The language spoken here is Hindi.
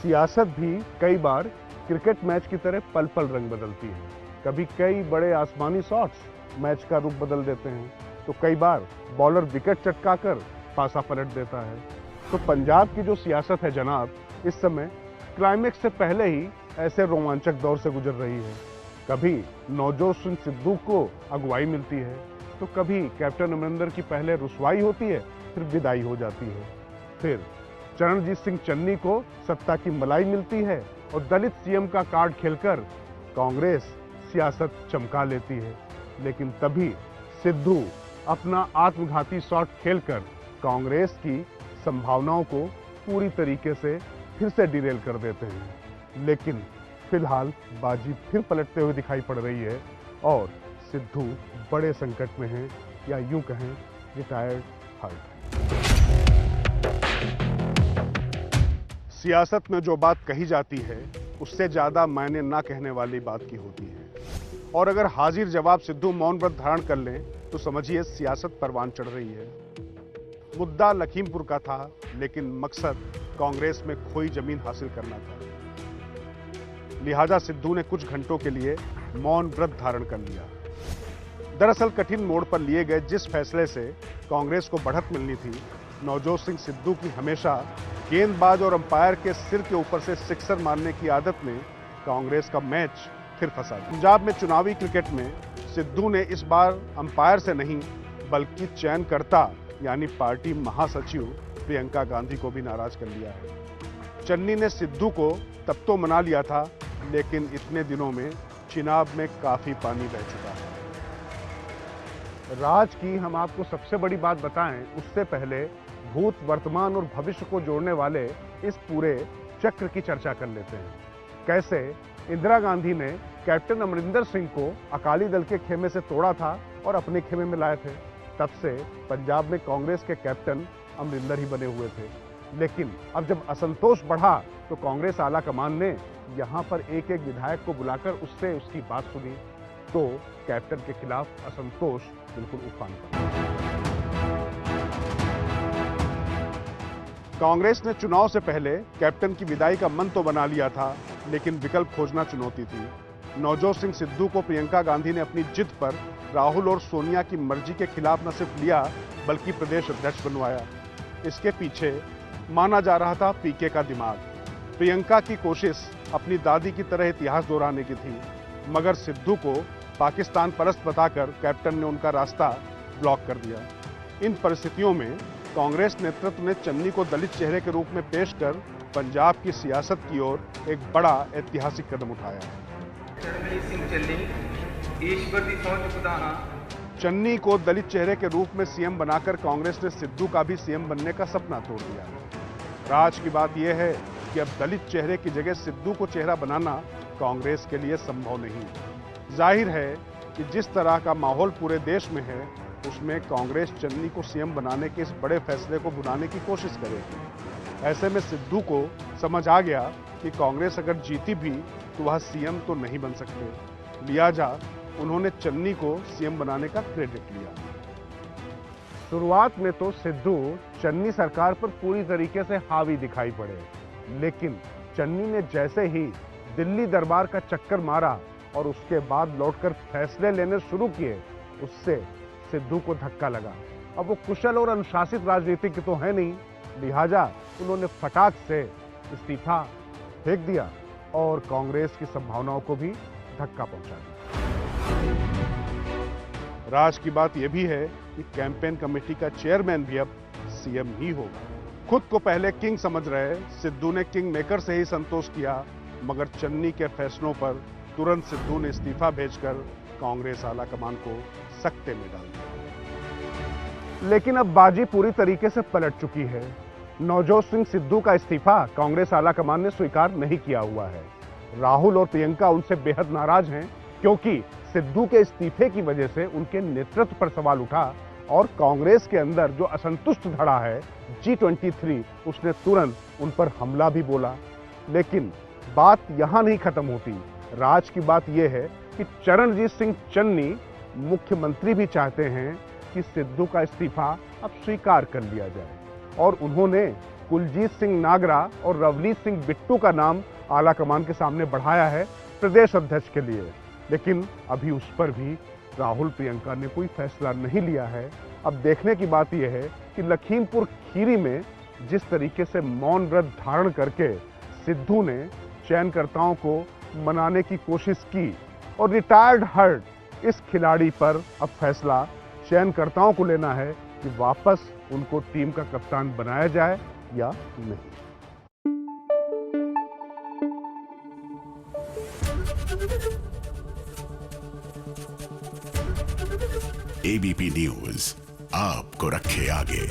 सियासत भी कई बार क्रिकेट मैच की तरह पल पल रंग बदलती है। कभी कई बड़े आसमानी शॉट्स मैच का रुख बदल देते हैं, तो कई बार बॉलर विकेट चटकाकर पासा पलट देता है। तो पंजाब की जो सियासत है जनाब, इस समय क्लाइमेक्स से पहले ही ऐसे रोमांचक दौर से गुजर रही है। कभी नवजोत सिंह सिद्धू को अगुवाई मिलती है, तो कभी कैप्टन अमरिंदर की पहले रुसवाई होती है, फिर विदाई हो जाती है। फिर चरणजीत सिंह चन्नी को सत्ता की मलाई मिलती है और दलित सीएम का कार्ड खेलकर कांग्रेस सियासत चमका लेती है। लेकिन तभी सिद्धू अपना आत्मघाती शॉट खेलकर कांग्रेस की संभावनाओं को पूरी तरीके से फिर से डिरेल कर देते हैं। लेकिन फिलहाल बाजी फिर पलटते हुए दिखाई पड़ रही है और सिद्धू बड़े संकट में हैं, या यूं कहें रिटायर्ड हर्ट। सियासत में जो बात कही जाती है, उससे ज्यादा मायने ना कहने वाली बात की होती है। और अगर हाजिर जवाब सिद्धू मौन व्रत धारण कर लें, तो समझिए सियासत परवान चढ़ रही है। मुद्दा लखीमपुर का था, लेकिन मकसद कांग्रेस में खोई जमीन हासिल करना था। लिहाजा सिद्धू ने कुछ घंटों के लिए मौन व्रत धारण कर लिया। दरअसल कठिन मोड़ पर लिए गए जिस फैसले से कांग्रेस को बढ़त मिलनी थी, नवजोत सिंह सिद्धू की हमेशा गेंदबाज और अंपायर के सिर के ऊपर से सिक्सर मारने की आदत ने कांग्रेस का मैच फिर फंसा दिया। पंजाब में चुनावी क्रिकेट में सिद्धू ने इस बार अंपायर से नहीं, बल्कि चयनकर्ता यानी पार्टी महासचिव प्रियंका गांधी को भी नाराज कर लिया है। चन्नी ने सिद्धू को तब तो मना लिया था, लेकिन इतने दिनों में चिनाब में काफी पानी बह चुका है। राज की हम आपको सबसे बड़ी बात बताएं, उससे पहले भूत, वर्तमान और भविष्य को जोड़ने वाले इस पूरे चक्र की चर्चा कर लेते हैं। कैसे इंदिरा गांधी ने कैप्टन अमरिंदर सिंह को अकाली दल के खेमे से तोड़ा था और अपने खेमे में लाए थे। तब से पंजाब में कांग्रेस के कैप्टन अमरिंदर ही बने हुए थे। लेकिन अब जब असंतोष बढ़ा, तो कांग्रेस आला कमान ने यहां पर एक एक विधायक को बुलाकर उससे उसकी बात सुनी, तो कैप्टन के खिलाफ असंतोष बिल्कुल उफान पर। कांग्रेस ने चुनाव से पहले कैप्टन की विदाई का मन तो बना लिया था, लेकिन विकल्प खोजना चुनौती थी। नवजोत सिंह सिद्धू को प्रियंका गांधी ने अपनी जिद पर राहुल और सोनिया की मर्जी के खिलाफ न सिर्फ लिया, बल्कि प्रदेश अध्यक्ष बनवाया। इसके पीछे माना जा रहा था पीके का दिमाग। प्रियंका की कोशिश अपनी दादी की तरह इतिहास दोहराने की थी, मगर सिद्धू को पाकिस्तान परस्त बताकर कैप्टन ने उनका रास्ता ब्लॉक कर दिया। इन परिस्थितियों में कांग्रेस नेतृत्व ने चन्नी को दलित चेहरे के रूप में पेश कर पंजाब की सियासत की ओर एक बड़ा ऐतिहासिक कदम उठाया। चन्नी को दलित चेहरे के रूप में सीएम बनाकर कांग्रेस ने सिद्धू का भी सीएम बनने का सपना तोड़ दिया। राज की बात यह है कि अब दलित चेहरे की जगह सिद्धू को चेहरा बनाना कांग्रेस के लिए संभव नहीं। जाहिर है कि जिस तरह का माहौल पूरे देश में है, उसमें कांग्रेस चन्नी को सीएम बनाने के इस बड़े फैसले को भुनाने की कोशिश करेगी। ऐसे में सिद्धू को समझ आ गया कि कांग्रेस अगर जीती भी तो वह सीएम तो नहीं बन सकते। लिहाजा उन्होंने चन्नी को सीएम बनाने का क्रेडिट लिया। शुरुआत में तो सिद्धू चन्नी सरकार पर पूरी तरीके से हावी दिखाई पड़े, लेकिन चन्नी ने जैसे ही दिल्ली दरबार का चक्कर मारा और उसके बाद लौटकर फैसले लेने शुरू किए, उससे सिद्धू को धक्का लगा। अब वो कुशल और अनुशासित राजनीतिज्ञ तो है नहीं, लिहाजा उन्होंने फटाक से इस्तीफा फेंक दिया और कांग्रेस की संभावनाओं को भी धक्का पहुंचा दिया। राज की बात यह भी है कि कैंपेन कमेटी का चेयरमैन भी अब सीएम ही होगा। खुद को पहले किंग समझ रहे सिद्धू ने किंग मेकर से ही संतोष किया, मगर चन्नी के फैसलों पर तुरंत सिद्धू ने इस्तीफा भेजकर कांग्रेस आला कमान को सकते में डाल दिया। लेकिन अब बाजी पूरी तरीके से पलट चुकी है। नवजोत सिंह सिद्धू का इस्तीफा कांग्रेस आला कमान ने स्वीकार नहीं किया हुआ है। राहुल और प्रियंका उनसे बेहद नाराज हैं, क्योंकि सिद्धू के इस्तीफे की वजह से उनके नेतृत्व पर सवाल उठा और कांग्रेस के अंदर जो असंतुष्ट धड़ा है G23, उसने तुरंत उन पर हमला भी बोला। लेकिन बात यहां नहीं खत्म होती। राज की बात यह है कि चरणजीत सिंह चन्नी मुख्यमंत्री भी चाहते हैं कि सिद्धू का इस्तीफा अब स्वीकार कर लिया जाए, और उन्होंने कुलजीत सिंह नागरा और रवनीत सिंह बिट्टू का नाम आला कमान के सामने बढ़ाया है प्रदेश अध्यक्ष के लिए, लेकिन अभी उस पर भी राहुल प्रियंका ने कोई फैसला नहीं लिया है। अब देखने की बात यह है कि लखीमपुर खीरी में जिस तरीके से मौन व्रत धारण करके सिद्धू ने चयनकर्ताओं को मनाने की कोशिश की और रिटायर्ड हर्ट इस खिलाड़ी पर अब फैसला चयनकर्ताओं को लेना है कि वापस उनको टीम का कप्तान बनाया जाए या नहीं। एबीपी न्यूज आपको रखे आगे।